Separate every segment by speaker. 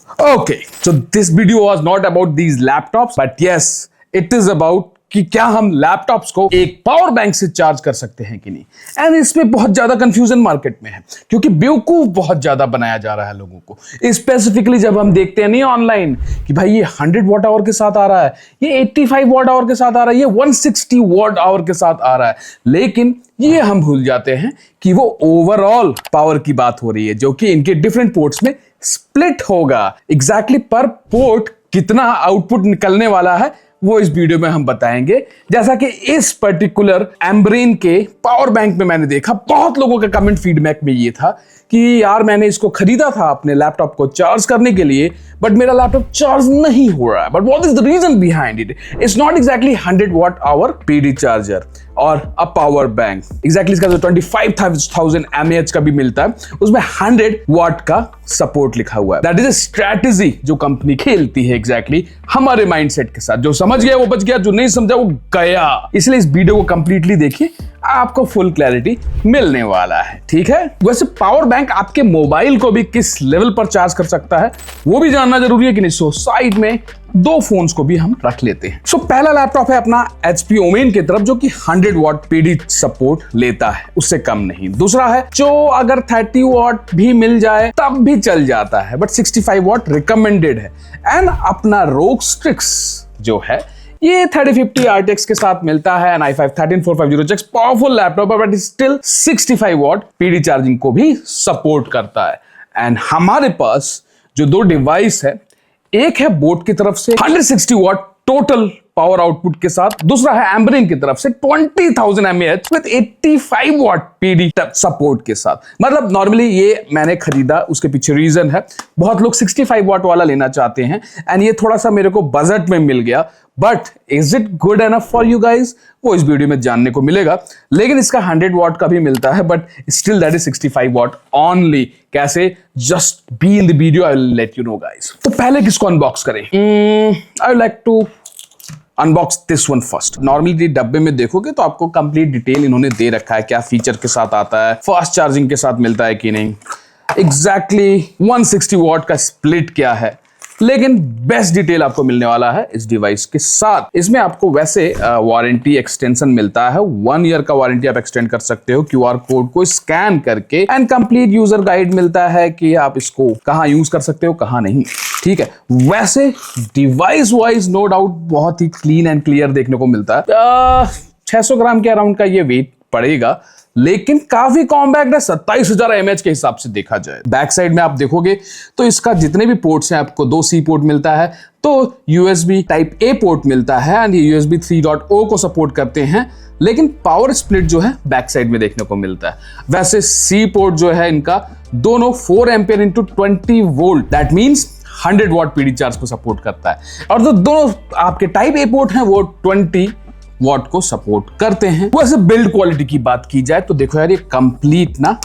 Speaker 1: Okay, so this video was not about these laptops, but yes, it is about कि क्या हम laptops को एक पावर बैंक से चार्ज कर सकते हैं कि नहीं। एंड इसमें बहुत ज्यादा कंफ्यूजन मार्केट में है क्योंकि बेवकूफ बहुत ज्यादा बनाया जा रहा है लोगों को। स्पेसिफिकली जब हम देखते हैं नहीं ऑनलाइन कि भाई ये 100 वॉट आवर के साथ आ रहा है, ये 85 वॉट आवर के साथ आ रहा है, ये 160 वॉट आवर के साथ आ रहा है, लेकिन ये हम भूल जाते हैं कि वो ओवरऑल पावर की बात हो रही है जो कि इनके डिफरेंट पोर्ट्स में स्प्लिट होगा। एग्जैक्टली पर पोर्ट कितना आउटपुट निकलने वाला है वो इस वीडियो में हम बताएंगे। जैसा कि इस पर्टिकुलर एम्ब्रेन के पावर बैंक में मैंने देखा, बहुत लोगों का कमेंट फीडबैक में ये था कि यार मैंने इसको खरीदा था अपने लैपटॉप को चार्ज करने के लिए, बट मेरा लैपटॉप चार्ज नहीं हो रहा है। But what is the reason behind it? It's not exactly 100 watt hour PD charger और अ पावर बैंक। एग्जैक्टली इसका जो 25,000 mAh का भी मिलता है उसमें 100 वॉट का सपोर्ट लिखा हुआ है। दैट इज अ स्ट्रैटेजी जो कंपनी खेलती है एग्जैक्टली हमारे माइंडसेट के साथ। जो समझ गया वो बच गया, जो नहीं समझा वो गया। इसलिए इस वीडियो को कंप्लीटली देखिए, आपको फुल क्लैरिटी मिलने वाला है। ठीक है, वैसे पावर बैंक आपके मोबाइल को भी किस लेवल पर चार्ज कर सकता है वो भी जानना जरूरी है कि नहीं। सो साइड में दो फोन्स को भी हम रख लेते हैं। सो पहला लैपटॉप है अपना HP ओमेन की तरफ जो कि 100 वॉट पीडी सपोर्ट लेता है, उससे कम नहीं। दूसरा है जो अगर 30 वॉट भी मिल जाए तब भी चल जाता है, बट 65 वॉट रिकमेंडेड है। एंड अपना ROG Strix जो है ये 3050 RTX के साथ मिलता है। i5 13450X पावरफुल लैपटॉप है, but still 65 what PD charging को भी सपोर्ट करता है। एंड हमारे पास जो दो डिवाइस है, एक है बोट की तरफ से 160 वॉट टोटल पावर आउटपुट के साथ, दूसरा है एम्ब्रेन की तरफ से 20,000 mAh with 85 what PD support के साथ। मतलब नॉर्मली ये मैंने खरीदा, उसके पीछे रीजन है, बहुत लोग 65 वॉट वाला लेना चाहते हैं एंड ये थोड़ा सा मेरे को बजट में मिल गया। But is it good enough for you guys, वो इस वीडियो में जानने को मिलेगा। लेकिन इसका 100 वॉट का भी मिलता है, but still that is 65 watt only. कैसे? Just be in the video, I will let you know guys. तो पहले किसको अनबॉक्स करें? I would like to unbox this one first. Normally डब्बे में देखोगे तो आपको कंप्लीट डिटेल इन्होंने दे रखा है, क्या फीचर के साथ आता है, फास्ट चार्जिंग के साथ मिलता है कि नहीं, एग्जैक्टली 160 वॉट का स्प्लिट क्या है। लेकिन बेस्ट डिटेल आपको मिलने वाला है इस डिवाइस के साथ। इसमें आपको वैसे वारंटी एक्सटेंशन मिलता है, 1 ईयर का वारंटी आप एक्सटेंड कर सकते हो QR कोड को स्कैन करके। एंड कंप्लीट यूजर गाइड मिलता है कि आप इसको कहां यूज कर सकते हो कहां नहीं। ठीक है, वैसे डिवाइस वाइज नो डाउट बहुत ही क्लीन एंड क्लियर देखने को मिलता है। 600 ग्राम के अराउंड का ये वेट पड़ेगा, लेकिन काफी कॉम्पैक्ट है 27,000 mAh के हिसाब से देखा जाए। बैक साइड में आप देखोगे तो इसका जितने भी पोर्ट्स हैं, आपको 2 C पोर्ट मिलता है, तो USB टाइप A पोर्ट मिलता है एंड ये USB 3.0 को सपोर्ट करते हैं। लेकिन पावर स्प्लिट जो है बैक साइड में देखने को मिलता है। वैसे C पोर्ट जो है इनका दोनों 4 ampere into 20 volt, that means 100 what PD charge को सपोर्ट करता है। और जो दोनों आपके टाइप A पोर्ट हैं वो 20 वॉट को सपोर्ट करते हैं। वैसे बिल्ड क्वालिटी की बात की जाए तो देखो यार, ये कंप्लीट ना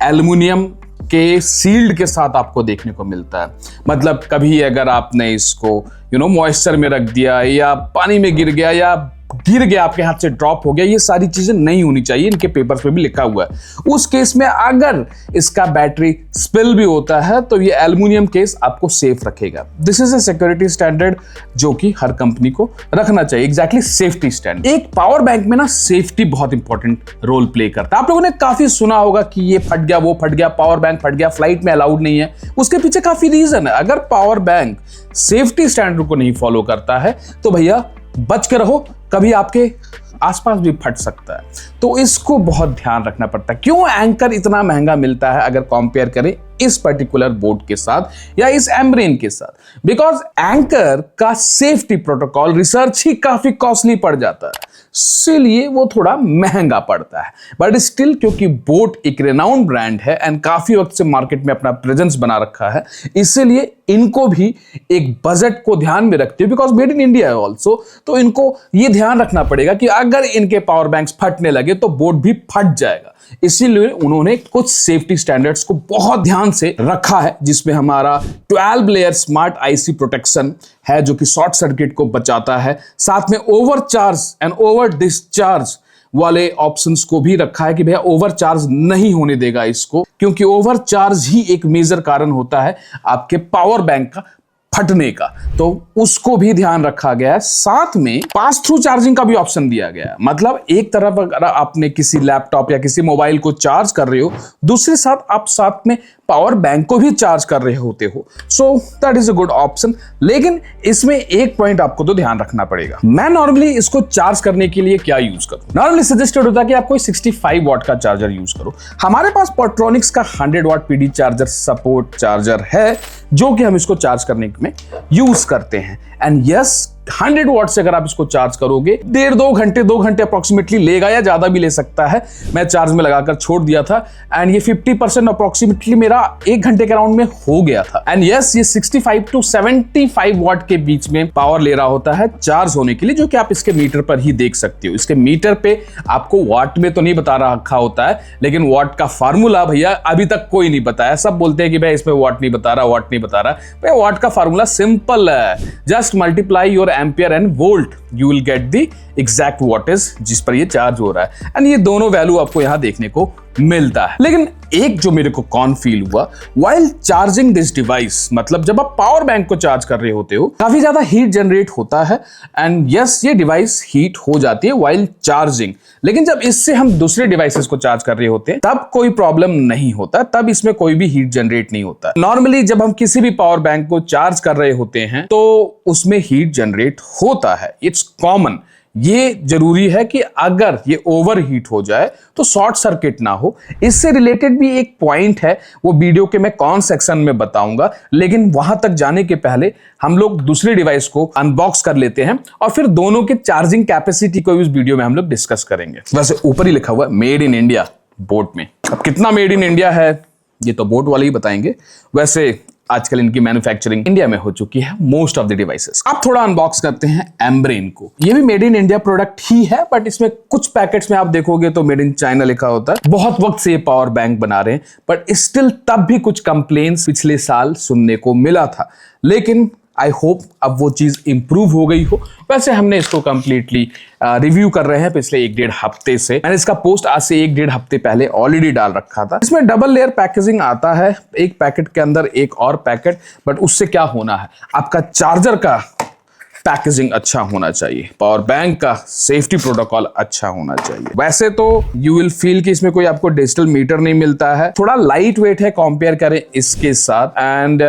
Speaker 1: एल्युमिनियम के सील्ड के साथ आपको देखने को मिलता है। मतलब कभी अगर आपने इसको मॉइस्चर में रख दिया या पानी में गिर गया आपके हाथ से ड्रॉप हो गया, ये सारी चीजें नहीं होनी चाहिए। इनके पेपर्स पे भी लिखा हुआ है। उस केस में अगर इसका बैटरी स्पिल भी होता है तो ये एल्युमिनियम केस आपको सेफ रखेगा। This is a security standard जो कि हर कंपनी को रखना चाहिए, एग्जैक्टली सेफ्टी स्टैंडर्ड। एक पावर बैंक में ना सेफ्टी बहुत इंपॉर्टेंट रोल प्ले करता है। आप लोगों ने काफी सुना होगा कि ये फट गया, वो फट गया, पावर बैंक फट गया, फ्लाइट में अलाउड नहीं है। उसके पीछे काफी रीजन है। अगर पावर बैंक सेफ्टी स्टैंडर्ड को नहीं फॉलो करता है तो भैया बच के रहो, कभी आपके आसपास भी फट सकता है। तो इसको बहुत ध्यान रखना पड़ता है। क्यों एंकर इतना महंगा मिलता है अगर कंपेयर करें इस पर्टिकुलर बोर्ड के साथ या इस एम्ब्रेन के साथ? बिकॉज एंकर का सेफ्टी प्रोटोकॉल रिसर्च ही काफी कॉस्टली पड़ जाता है, इसीलिए वो थोड़ा महंगा पड़ता है। बट स्टिल क्योंकि बोट एक रेनाउंड ब्रांड है एंड काफी वक्त से मार्केट में अपना प्रेजेंस बना रखा है, इसीलिए इनको भी एक बजट को ध्यान में रखते हुए, बिकॉज मेड इन इंडिया है ऑल्सो, तो इनको ये ध्यान रखना पड़ेगा कि अगर इनके पावर बैंक्स फटने लगे तो बोट भी फट जाएगा। इसीलिए उन्होंने कुछ सेफ्टी स्टैंडर्ड्स को बहुत ध्यान से रखा है, जिसमें हमारा 12 लेयर स्मार्ट IC प्रोटेक्शन है जो कि शॉर्ट सर्किट को बचाता है। साथ में over charge and over discharge वाले ऑप्शंस को भी रखा है कि भैया ओवर चार्ज नहीं होने देगा इसको, क्योंकि ओवर चार्ज ही एक मेजर कारण होता है आपके पावर बैंक का फटने का, तो उसको भी ध्यान रखा गया है। साथ में पास थ्रू चार्जिंग का भी ऑप्शन दिया गया है। मतलब एक तरफ अगर आपने किसी लैपटॉप या किसी मोबाइल को चार्ज कर रहे हो, दूसरे साथ आप साथ में पावर बैंक को भी चार्ज कर रहे होते हो, so that is a good option. लेकिन इसमें एक पॉइंट आपको तो ध्यान रखना पड़ेगा। मैं नॉर्मली इसको चार्ज करने के लिए क्या यूज करूं? नॉर्मली सजेस्टेड होता है कि आप कोई 65 वॉट का चार्जर यूज करो। हमारे पास पोर्ट्रॉनिक्स का 100 what PD charger support charger है, जो कि हम इसको चार्ज करने में यूज करते हैं। एंड यस, 100 वॉट से अगर आप इसको चार्ज करोगे 1.5 2 घंटे अप्रोक्सीमेटली लेगा, या ज्यादा भी ले सकता है। मैं चार्ज में लगाकर छोड़ दिया था एंड ये 50% अप्रोक्सीमेटली मेरा 1 घंटे के राउंड में हो गया था। एंड यस, ये 65 to 75 वॉट के बीच में पावर ले रहा होता है चार्ज होने के लिए, जो कि आप इसके मीटर पर ही देख सकते हो। इसके मीटर पे आपको वॉट में तो नहीं बता रखा होता है, लेकिन वॉट का फार्मूला भैया अभी तक कोई नहीं बताया। सब बोलते हैं कि भाई इसमें वॉट नहीं बता रहा, वॉट नहीं बता रहा। भाई वॉट का फार्मूला सिंपल है, just multiply your ampere and volt, you will get the exact wattage जिस पर ये चार्ज हो रहा है। एंड ये दोनों वैल्यू आपको यहां देखने को मिलता है। लेकिन एक जो मेरे को कॉन फील हुआ व्हाइल चार्जिंग दिस डिवाइस, मतलब जब आप पावर बैंक को चार्ज कर रहे होते हो, काफी ज्यादा हीट जनरेट होता है। एंड यस, ये डिवाइस हीट हो जाती है व्हाइल चार्जिंग। लेकिन जब इससे हम दूसरे डिवाइसेस को चार्ज कर रहे होते हैं तब कोई प्रॉब्लम नहीं होता, तब इसमें कोई भी हीट जनरेट नहीं होता। नॉर्मली जब हम किसी भी पावर बैंक को चार्ज कर रहे होते हैं तो उसमें हीट जनरेट होता है, इट्स कॉमन। ये जरूरी है कि अगर ये ओवर हीट हो जाए तो शॉर्ट सर्किट ना हो। इससे रिलेटेड भी एक पॉइंट है, वो वीडियो के मैं कौन सेक्शन में बताऊंगा। लेकिन वहां तक जाने के पहले हम लोग दूसरे डिवाइस को अनबॉक्स कर लेते हैं और फिर दोनों के चार्जिंग कैपेसिटी को इस वीडियो में हम लोग डिस्कस करेंगे। वैसे ऊपर ही लिखा हुआ है मेड इन इंडिया बोट में। अब कितना मेड इन इंडिया है ये तो बोट वाले ही बताएंगे। वैसे आजकल इनकी मैन्युफैक्चरिंग इंडिया में हो चुकी है मोस्ट ऑफ द डिवाइसेस। अब थोड़ा अनबॉक्स करते हैं एम्ब्रेन को। ये भी मेड इन इंडिया प्रोडक्ट ही है, बट इसमें कुछ पैकेट्स में आप देखोगे तो मेड इन चाइना लिखा होता है। बहुत वक्त से ये पावर बैंक बना रहे हैं, बट स्टिल तब भी कुछ कंप्लेंट्स पिछले साल सुनने को मिला था। लेकिन आई होप अब वो चीज इंप्रूव हो गई हो। वैसे हमने इसको कंप्लीटली रिव्यू कर रहे हैं पिछले 1-1.5 हफ्ते से। मैंने इसका पोस्ट आज से 1-1.5 हफ्ते पहले ऑलरेडी डाल रखा था। इसमें डबल लेयर पैकेजिंग आता है, एक पैकेट के अंदर एक और पैकेट। बट उससे क्या होना है, आपका चार्जर का पैकेजिंग अच्छा होना चाहिए, पावर बैंक का सेफ्टी प्रोटोकॉल अच्छा होना चाहिए। वैसे तो यू विल फील कि इसमें कोई आपको डिजिटल मीटर नहीं मिलता है, थोड़ा लाइट वेट है कंपेयर करें इसके साथ। And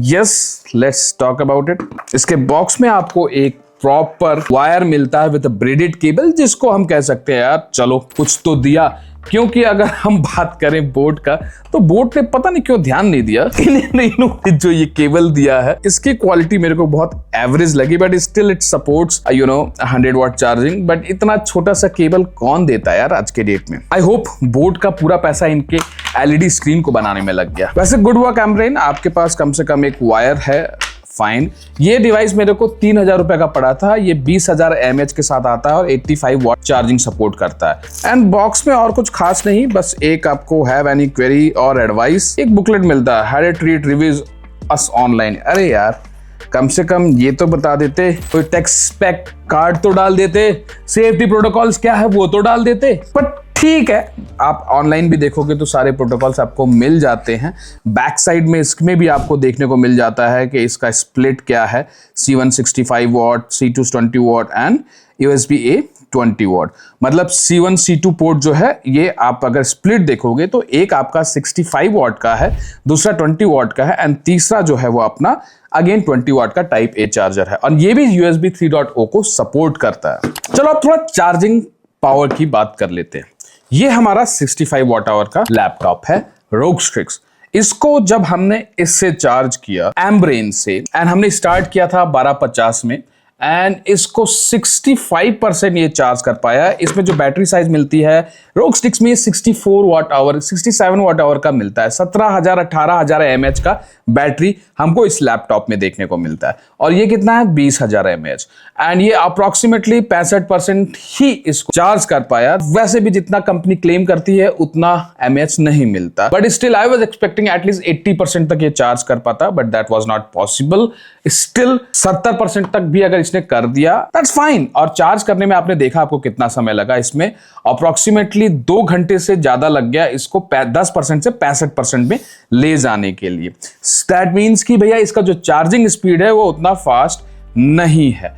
Speaker 1: yes, let's talk about it. इसके बॉक्स में आपको एक प्रॉपर वायर मिलता है विद ब्रेडेड केबल, जिसको हम कह सकते हैं यार चलो कुछ तो दिया। क्योंकि अगर हम बात करें बोट का, तो बोट ने पता नहीं क्यों ध्यान नहीं दिया। इन्होंने जो ये केबल दिया है इसकी क्वालिटी मेरे को बहुत एवरेज लगी, but still it supports 100 watt charging. But इतना छोटा सा केबल कौन देता है यार आज के डेट में। आई होप बोट का पूरा पैसा इनके एलईडी स्क्रीन को बनाने में लग गया। वैसे गुड वर्क एम्ब्रेन, आपके पास कम से कम एक वायर है, फाइन। ये डिवाइस मेरे को 3000 रुपए का पड़ा था। ये 20,000 mAh के साथ आता है और 85 वॉट चार्जिंग सपोर्ट करता है। एंड बॉक्स में और कुछ खास नहीं, बस एक आपको हैव एनी क्वेरी और एडवाइस, एक बुकलेट मिलता है, how to treat reviews us online. अरे यार कम से कम ये तो बता देते, कोई टेक्स्ट पैक कार्ड तो डाल देते, सेफ्टी प्रोटोकॉल्स क्या है वो तो डाल देते। बट ठीक है, आप ऑनलाइन भी देखोगे तो सारे प्रोटोकॉल्स आपको मिल जाते हैं। बैक साइड में इसमें भी आपको देखने को मिल जाता है कि इसका स्प्लिट क्या है, C1 65 what, C2 20 what and USB-A 20 what. मतलब C1 C2 पोर्ट जो है ये आप अगर स्प्लिट देखोगे तो एक आपका 65 वॉट का है, दूसरा 20 वॉट का है एंड तीसरा जो है वो अपना अगेन 20 वॉट का टाइप A चार्जर है। और ये भी USB 3.0 को सपोर्ट करता है। चलो अब थोड़ा चार्जिंग पावर की बात कर लेते हैं। ये हमारा 65 वॉट आवर का लैपटॉप है ROG Strix। इसको जब हमने इससे चार्ज किया एम्ब्रेन से, एंड हमने स्टार्ट किया था 1250 में, एंड इसको 65% ये चार्ज कर पाया। इसमें जो बैटरी साइज मिलती है ROG Strix में 64 वॉट आवर 67 वॉट आवर का मिलता है। 17,000-18,000 mAh का बैटरी हमको इस लैपटॉप में देखने को मिलता है। और ये कितना है 20,000 mAh। एंड ये अप्रोक्सीमेटली 65% ही इसको चार्ज कर पाया। वैसे भी जितना कंपनी क्लेम करती है उतना mAh नहीं मिलता, but still I was expecting at least 80% तक ये चार्ज कर पाता, but that was not possible. Still 70% तक भी अगर इसने कर दिया, दैट्स फाइन। और चार्ज करने में आपने देखा आपको कितना समय लगा, इसमें अप्रोक्सीमेटली 2 घंटे से ज्यादा लग गया इसको 10% से 65% में ले जाने के लिए। दैट मीन्स कि भैया इसका जो चार्जिंग स्पीड है वो उतना फास्ट नहीं है।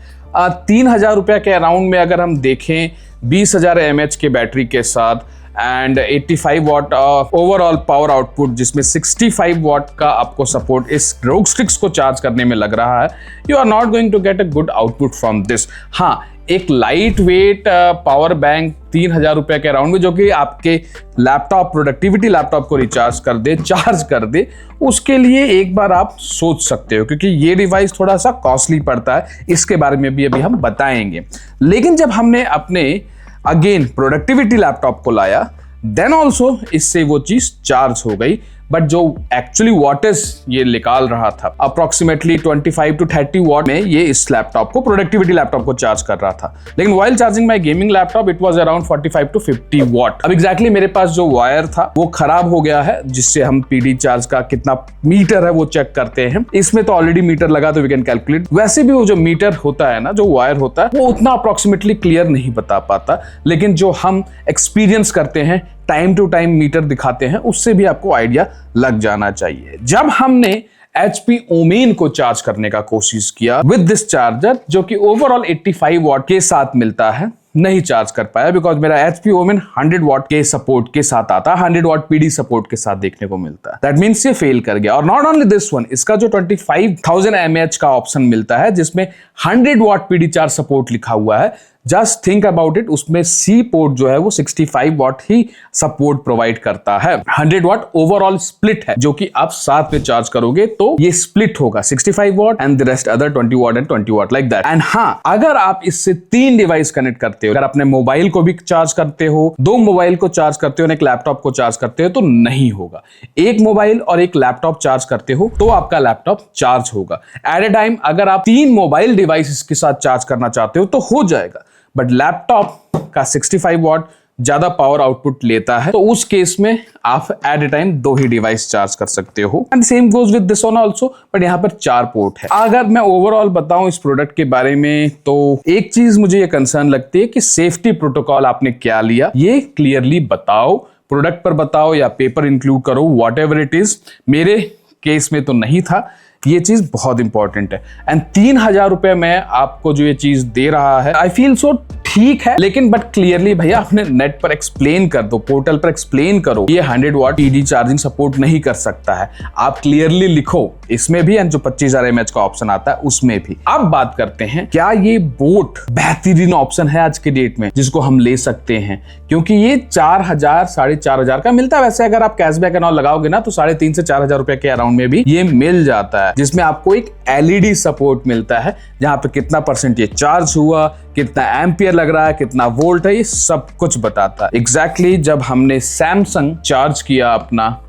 Speaker 1: 3,000 रुपये के अराउंड में अगर हम देखें 20,000 mAh के बैटरी के साथ and 85 watt overall power output, जिसमें 65 वाट का आपको सपोर्ट इस रोग स्टिक्स को चार्ज करने में लग रहा है, you are not going to get a good output from this. हाँ, एक लाइट वेट पावर बैंक 3,000 रुपये के अराउंड में जो कि आपके लैपटॉप प्रोडक्टिविटी लैपटॉप को रिचार्ज कर दे, चार्ज कर दे, उसके लिए एक बार आप सोच सकते हो, क्योंकि ये डिवाइस थोड़ा सा कॉस्टली पड़ता है। इसके बारे में भी अभी हम बताएंगे। लेकिन जब हमने अपने अगेन प्रोडक्टिविटी लैपटॉप को लाया, देन ऑल्सो इससे वो चीज चार्ज हो गई, बट जो एक्चुअली वॉटेज ये निकाल रहा था अप्रोक्सीमेटली 25 to 30 वॉट में ये इस लैपटॉप को प्रोडक्टिविटी लैपटॉप को चार्ज कर रहा था। लेकिन while charging my gaming laptop it was around 45 to 50 what. अब एग्जैक्टली मेरे पास जो वायर था वो खराब हो गया है, जिससे हम पीडी चार्ज का कितना मीटर है वो चेक करते हैं। इसमें तो ऑलरेडी मीटर लगा तो वी कैन कैलकुलेट। वैसे भी वो जो मीटर होता है ना, जो वायर होता है, वो उतना अप्रोक्सीमेटली क्लियर नहीं बता पाता, लेकिन जो हम एक्सपीरियंस करते हैं, टाइम टू टाइम मीटर दिखाते हैं, उससे भी आपको आइडिया लग जाना चाहिए। जब हमने HP ओमेन को चार्ज करने का कोशिश किया विद दिस चार्जर, जो कि ओवरऑल 85 वॉट के साथ मिलता है, नहीं चार्ज कर पाया बिकॉज मेरा HP ओमेन 100 वॉट के सपोर्ट के साथ आता है, 100 वॉट पीडी सपोर्ट के साथ देखने को मिलता है। दैट मीन्स ये फेल कर गया। और नॉट ओनली दिस वन, इसका जो 25,000 mAh का ऑप्शन मिलता है जिसमें 100 वॉट पीडी चार्ज सपोर्ट लिखा हुआ है, जस्ट थिंक अबाउट इट, उसमें सी पोर्ट जो है वो 65 वॉट ही सपोर्ट प्रोवाइड करता है। 100 वॉट ओवरऑल स्प्लिट है, जो कि आप साथ में चार्ज करोगे तो ये स्प्लिट होगा 65 what and the rest other 20 what and 20 what like that. And हाँ, अगर आप इससे 3 डिवाइस कनेक्ट करते हो, अगर अपने मोबाइल को भी चार्ज करते हो, 2 मोबाइल को चार्ज करते हो, एक लैपटॉप को चार्ज करते हो, तो नहीं होगा। एक मोबाइल और एक लैपटॉप चार्ज करते हो तो आपका लैपटॉप चार्ज होगा। एट ए टाइम अगर आप 3 मोबाइल डिवाइसेस के साथ चार्ज करना चाहते हो तो हो जाएगा, बट लैपटॉप का 65 वॉट ज्यादा पावर आउटपुट लेता है, तो उस केस में आप एट ए टाइम 2 ही डिवाइस चार्ज कर सकते हो। And same goes with this one also, but यहाँ पर 4 पोर्ट है। अगर मैं ओवरऑल बताऊं इस प्रोडक्ट के बारे में, तो एक चीज मुझे ये कंसर्न लगती है कि सेफ्टी प्रोटोकॉल आपने क्या लिया, ये क्लियरली बताओ, प्रोडक्ट पर बताओ या पेपर इंक्लूड करो, वॉट एवर इट इज। मेरे केस में तो नहीं था, ये चीज बहुत इंपॉर्टेंट है। एंड 3,000 रुपए में आपको जो ये चीज दे रहा है, आई फील सो ठीक है, लेकिन बट क्लियरली भैया अपने नेट पर एक्सप्लेन कर दो, पोर्टल पर एक्सप्लेन करो ये 100 वॉट पीडी चार्जिंग सपोर्ट नहीं कर सकता है। आप क्लियरली लिखो इसमें भी, एंड जो 25,000 mAh का ऑप्शन आता है उसमें भी। अब बात करते हैं, क्या ये बोट बेहतरीन ऑप्शन है आज के डेट में जिसको हम ले सकते हैं, क्योंकि ये 4,000 4,500 का मिलता है। वैसे अगर आप कैशबैक एंड ऑल लगाओगे ना तो 3,500 से 4,000 रुपए के अराउंड में भी ये मिल जाता है, जिसमें आपको एक LED सपोर्ट मिलता है, जहां पे कितना % ये चार्ज हुआ, कितना एम्पियर लग रहा है, कितना वोल्ट है, ये सब कुछ बताता है। एग्जैक्टली जब हमने सैमसंग चार्ज किया अपना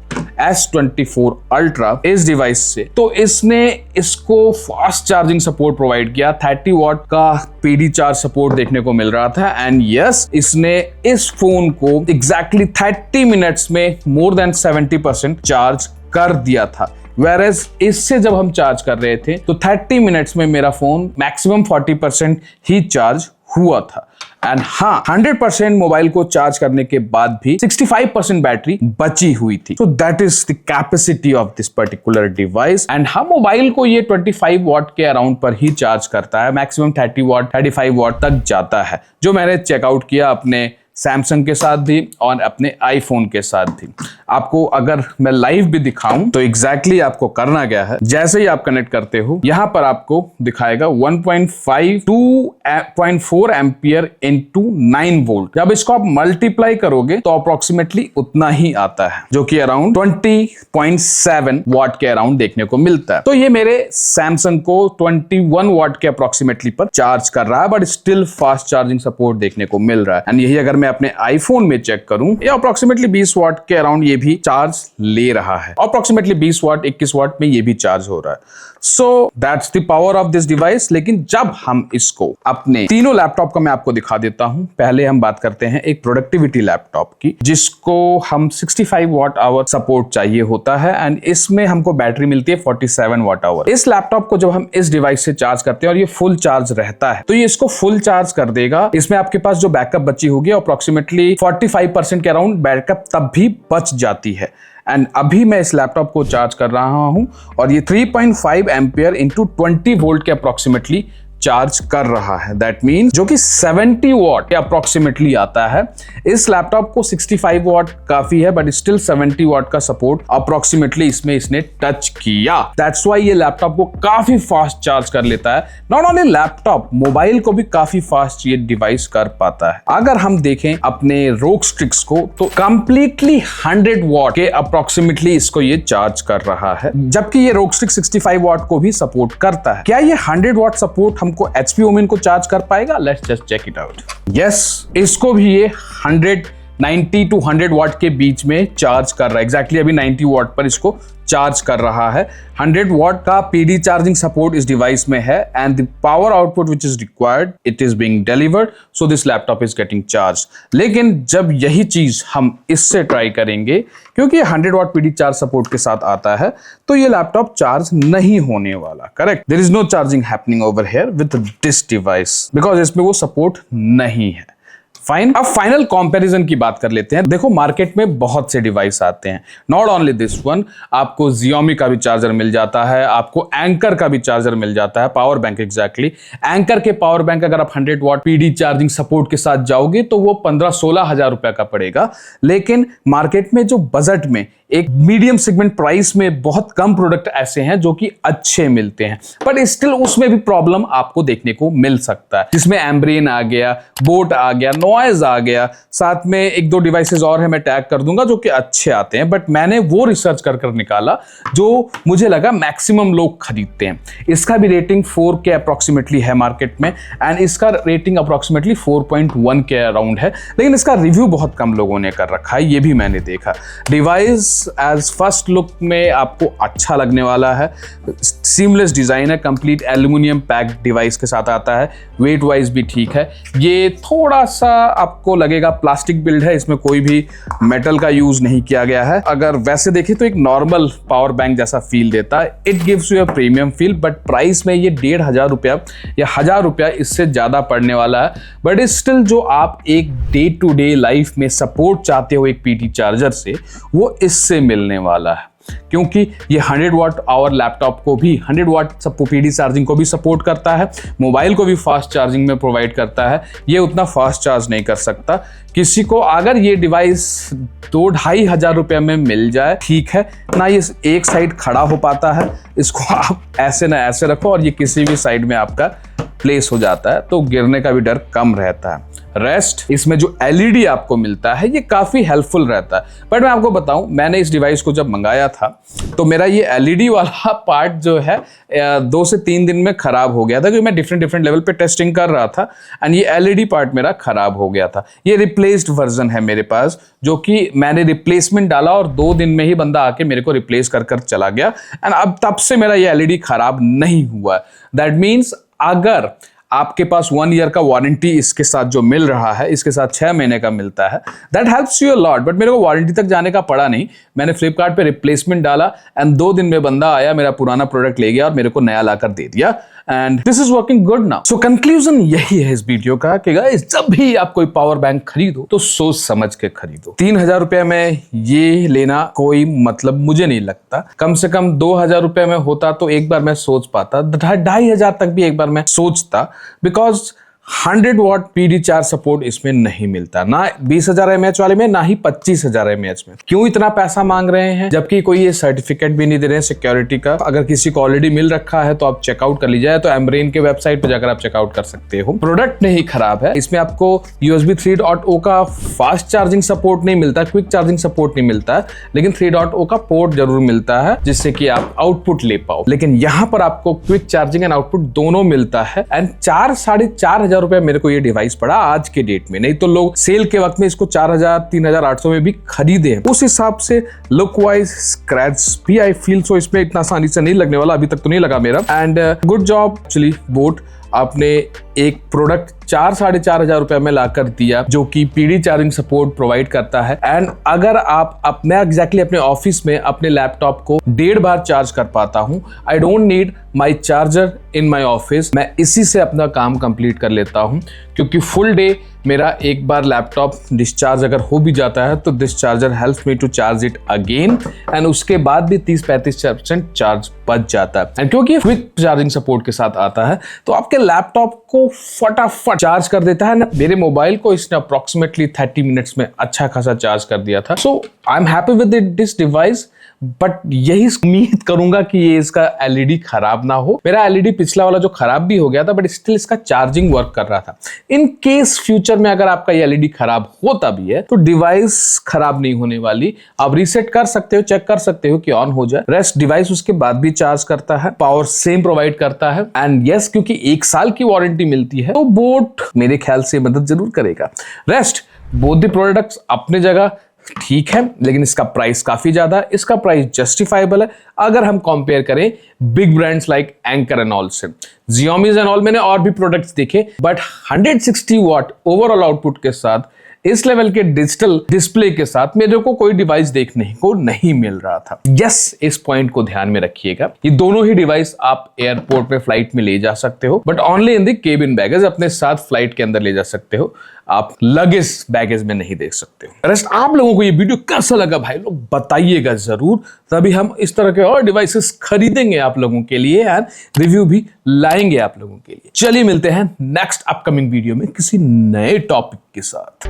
Speaker 1: S24 अल्ट्रा इस डिवाइस से, तो इसने इसको फास्ट चार्जिंग सपोर्ट प्रोवाइड किया। 30 वॉट का पीडी चार्ज सपोर्ट देखने को मिल रहा था, एंड यस, इसने इस फोन को एग्जैक्टली 30 मिनट्स में मोर देन 70% चार्ज कर दिया था। Whereas इससे जब हम चार्ज कर रहे थे तो 30 मिनट्स में मेरा फोन मैक्सिमम 40% ही चार्ज हुआ था। एंड हाँ, 100% मोबाइल को चार्ज करने के बाद भी 65% बैटरी बची हुई थी। So that is the capacity of this particular device. And हाँ, मोबाइल को ये 25 वॉट के अराउंड पर ही चार्ज करता है, मैक्सिमम 30 वॉट 35 वॉट तक जाता है, जो मैंने चेकआउट किया अपने सैमसंग के साथ भी और अपने आईफोन के साथ भी। आपको अगर मैं लाइव भी दिखाऊं तो एग्जैक्टली आपको करना क्या है, जैसे ही आप कनेक्ट करते हो यहां पर आपको दिखाएगा 1.5 2.4 एम्पियर इंटू 9 वोल्ट। जब इसको आप मल्टीप्लाई करोगे तो अप्रोक्सीमेटली उतना ही आता है, जो कि अराउंड 20.7 वॉट के अराउंड देखने को मिलता है। तो ये मेरे सैमसंग को 21 वॉट के अप्रोक्सीमेटली पर चार्ज कर रहा है, but still fast charging support देखने को मिल रहा है। एंड यही अगर मैं अपने आईफोन में चेक करूं, ये अप्रोक्सीमेटली 20 वाट के अराउंड ये भी चार्ज ले रहा है। अप्रोक्सीमेटली 20 वाट 21 वाट में ये भी चार्ज हो रहा है। So that's the power of this device. लेकिन जब हम इसको अपने तीनों लैपटॉप का मैं आपको दिखा देता हूं। पहले हम बात करते हैं एक प्रोडक्टिविटी लैपटॉप की, जिसको हम 65 वाट आवर सपोर्ट चाहिए होता है एंड इसमें हमको बैटरी मिलती है 47 वाट आवर। इस लैपटॉप को जब हम इस डिवाइस से चार्ज करते हैं और ये फुल चार्ज रहता है तो ये इसको फुल चार्ज कर देगा। इसमें आपके पास जो बैकअप बची होगी अप्रोक्सीमेटली 45% के अराउंड बैकअप तब भी बच जाती है। एंड अभी मैं इस लैपटॉप को चार्ज कर रहा हूं और ये 3.5 एम्पियर इंटू 20 वोल्ट के अप्रोक्सीमेटली चार्ज कर रहा है। दैट मीन्स जो कि 70 वाट के अप्रोक्सीमेटली आता है। इस लैपटॉप को 65 वाट काफी है बट स्टिल 70 वाट का सपोर्ट अप्रोक्सीमेटली इसमें इसने टच किया। दैट्स व्हाई ये लैपटॉप को काफी फास्ट चार्ज कर लेता है। नॉट ओनली लैपटॉप, मोबाइल को भी काफी फास्ट ये डिवाइस कर पाता है। अगर हम देखें अपने रोग स्ट्रिक्स को तो कंप्लीटली 100 वाट के अप्रोक्सीमेटली इसको ये चार्ज कर रहा है, जबकि ये रोग स्ट्रिक 65 वाट को भी सपोर्ट करता है। क्या ये 100 वाट सपोर्ट हमको HP ओमेन को चार्ज कर पाएगा? Let's just check it out. Yes, इसको भी ये 90 टू 100 वाट के बीच में चार्ज कर रहा है। एग्जैक्टली अभी 90 वाट पर इसको चार्ज कर रहा है। 100 वाट का PD चार्जिंग सपोर्ट इस डिवाइस में है and the power output which is required it is being delivered, so this laptop is getting charge. लेकिन जब यही चीज हम इससे ट्राई करेंगे, क्योंकि 100 वाट PD चार्ज सपोर्ट के साथ आता है, तो ये लैपटॉप चार्ज नहीं होने वाला। Correct, there is no charging happening over here with this device because इसमें वो सपोर्ट नहीं है। फाइन, अब फाइनल कंपैरिजन की बात कर लेते हैं। देखो, मार्केट में बहुत से डिवाइस आते हैं, नॉट ओनली दिस वन। आपको Xiaomi का भी चार्जर मिल जाता है, आपको एंकर का भी चार्जर मिल जाता है, पावर बैंक एग्जैक्टली। एंकर के पावर बैंक अगर आप 100 वाट PD चार्जिंग सपोर्ट के साथ जाओगे तो वो 15-16 हजार रुपए का पड़ेगा। लेकिन मार्केट में जो बजट में एक मीडियम सेगमेंट प्राइस में बहुत कम प्रोडक्ट ऐसे हैं जो कि अच्छे मिलते हैं, बट स्टिल उसमें भी प्रॉब्लम आपको देखने को मिल सकता है, जिसमें एम्ब्रेन आ गया, बोट आ गया, नॉइज आ गया, साथ में 1-2 डिवाइसेस और है मैं टैग कर दूंगा जो कि अच्छे आते हैं। बट मैंने वो रिसर्च कर निकाला जो मुझे लगा मैक्सिमम लोग खरीदते हैं। इसका भी रेटिंग 4 के अप्रोक्सीमेटली है मार्केट में एंड इसका रेटिंग अप्रोक्सीमेटली 4.1 के अराउंड है, लेकिन इसका रिव्यू बहुत कम लोगों ने कर रखा है, ये भी मैंने देखा। डिवाइस एज फर्स्ट लुक में आपको अच्छा लगने वाला है। सीमलेस डिजाइन है, कंप्लीट एल्यूमिनियम पैक डिवाइस के साथ आता है, वेट वाइज भी ठीक है। ये थोड़ा सा आपको लगेगा प्लास्टिक बिल्ड है, इसमें कोई भी मेटल का यूज नहीं किया गया है। अगर वैसे देखें तो एक नॉर्मल पावर बैंक जैसा फील देता है। It gives you a premium feel, but price में ये 1,500 रुपया या 1,000 रुपया इससे ज्यादा पड़ने वाला है। बट स्टिल जो आप एक डे टू डे लाइफ में सपोर्ट चाहते हो एक PD चार्जर से, वो इससे मिलने वाला है, क्योंकि ये 100 वाट आवर लैपटॉप को भी 100 वाट PD चार्जिंग को भी सपोर्ट करता है, मोबाइल को भी फास्ट चार्जिंग में प्रोवाइड करता है। ये उतना फास्ट चार्ज नहीं कर सकता। किसी को अगर ये डिवाइस 2-2.5 हजार रुपये में मिल जाए, ठीक है ना, ये एक साइड खड़ा हो पाता है, इसको आप ऐसे ना ऐसे रखो और ये किसी भी साइड में आपका प्लेस हो जाता है, तो गिरने का भी डर कम रहता है। रेस्ट इसमें जो LED आपको मिलता है ये काफी हेल्पफुल रहता है। बट मैं आपको बताऊं, मैंने इस डिवाइस को जब मंगाया था तो मेरा ये LED वाला पार्ट जो है 2 से 3 दिन में खराब हो गया था, क्योंकि मैं डिफरेंट लेवल पे टेस्टिंग कर रहा था एंड ये LED पार्ट मेरा खराब हो गया था। ये रिप्लेस्ड वर्जन है मेरे पास, जो कि मैंने रिप्लेसमेंट डाला और 2 दिन में ही बंदा आके मेरे को रिप्लेस कर चला गया एंड अब तब से मेरा ये LED खराब नहीं हुआ। दैट मीन्स अगर आपके पास 1 ईयर का वारंटी इसके साथ जो मिल रहा है, इसके साथ 6 महीने का मिलता है, that helps you a lot. But मेरे को वारंटी तक जाने का पड़ा नहीं, मैंने फ्लिपकार्ट पे रिप्लेसमेंट डाला एंड 2 दिन में बंदा आया, मेरा पुराना प्रोडक्ट ले गया और मेरे को नया लाकर दे दिया and this is working good now. So conclusion यही है इस वीडियो का कि गाइस, जब भी आप कोई पावर बैंक खरीदो तो सोच समझ के खरीदो। 3,000 रुपए में ये लेना कोई मतलब मुझे नहीं लगता। कम से कम 2,000 रुपए में होता तो एक बार मैं सोच पाता, 2,500 तक भी एक बार मैं सोचता, because 100 watt PD charge support इसमें नहीं मिलता, ना 20,000 mAh वाले में, ना ही 25,000 mAh में। क्यों इतना पैसा मांग रहे हैं, जबकि कोई ये सर्टिफिकेट भी नहीं दे रहे हैं सिक्योरिटी का। अगर किसी को ऑलरेडी मिल रखा है तो आप चेकआउट कर लीजिए, तो एम्ब्रेन के वेबसाइट पर जाकर आप चेकआउट कर सकते हो। प्रोडक्ट नहीं खराब है, इसमें आपको USB 3.0 का फास्ट चार्जिंग सपोर्ट नहीं मिलता, क्विक चार्जिंग सपोर्ट नहीं मिलता है, लेकिन 3.0 का पोर्ट जरूर मिलता है जिससे कि आप आउटपुट ले पाओ। लेकिन यहाँ पर आपको क्विक चार्जिंग एंड आउटपुट दोनों मिलता है एंड 4-4.5 4,000 रुपए मेरे को ये डिवाइस पड़ा आज के डेट में, नहीं तो लोग सेल के वक्त में इसको 4,000 3,800 में भी खरीदे। उस हिसाब से लुक वाइज स्क्रैच भी आई फील सो इसमें इतना आसानी से नहीं लगने वाला, अभी तक तो नहीं लगा मेरा। And good job actually boat, आपने एक प्रोडक्ट 4-4,500 रुपए में लाकर दिया जो कि पीडी चार्जिंग सपोर्ट प्रोवाइड करता है। एंड अगर आप अपने एग्जैक्टली अपने ऑफिस में अपने लैपटॉप को 1.5 बार चार्ज कर पाता हूं, I don't need my charger in my office, मैं इसी से अपना काम कंप्लीट कर लेता हूं, क्योंकि फुल डे मेरा एक बार लैपटॉप डिस्चार्ज अगर हो भी जाता है तो this charger helps me to charge it again, and उसके बाद भी 30-35% चार्ज बच जाता है। एंड क्योंकि क्विक चार्जिंग सपोर्ट के साथ आता है तो आपके लैपटॉप को फटाफट चार्ज कर देता है ना। मेरे मोबाइल को इसने अप्रोक्सीमेटली 30 मिनट्स में अच्छा खासा चार्ज कर दिया था। So I am happy with this device, but यही उम्मीद करूंगा कि ये इसका एलईडी खराब ना हो। मेरा एलईडी पिछला वाला जो खराब भी हो गया था, बट स्टिल इसका चार्जिंग वर्क कर रहा था। इन केस फ्यूचर में अगर आपका ये एलईडी खराब होता भी है तो डिवाइस खराब नहीं होने वाली, आप रीसेट कर सकते हो, चेक कर सकते हो कि ऑन हो जाए। रेस्ट डिवाइस उसके बाद भी चार्ज करता है, पावर सेम प्रोवाइड करता है। एंड यस, क्योंकि 1 साल की वारंटी मिलती है तो बोट मेरे ख्याल से मदद जरूर करेगा। रेस्ट बोथ द प्रोडक्ट्स अपने जगह ठीक है, लेकिन इसका प्राइस काफी ज्यादा है। इसका प्राइस जस्टिफाइबल है अगर हम कंपेयर करें big brands like anchor and all से। Xiaomi एंड ऑल मैंने और भी प्रोडक्ट्स देखे, बट 160 वॉट ओवरऑल आउटपुट के साथ इस लेवल के डिजिटल डिस्प्ले के साथ मेरे को कोई डिवाइस देखने को नहीं मिल रहा था। यस, इस पॉइंट को ध्यान में रखिएगा। ये दोनों ही डिवाइस आप एयरपोर्ट पे फ्लाइट में ले जा सकते हो, but only in the cabin baggage, अपने साथ फ्लाइट के अंदर ले जा सकते हो, आप लगेज बैगेज में नहीं देख सकते हो। रेस्ट आप लोगों को ये वीडियो कैसा लगा भाई लोग बताइएगा जरूर, तभी हम इस तरह के और डिवाइसेस खरीदेंगे आप लोगों के लिए एंड रिव्यू भी लाएंगे आप लोगों के लिए। चलिए मिलते हैं नेक्स्ट अपकमिंग वीडियो में किसी नए टॉपिक के साथ।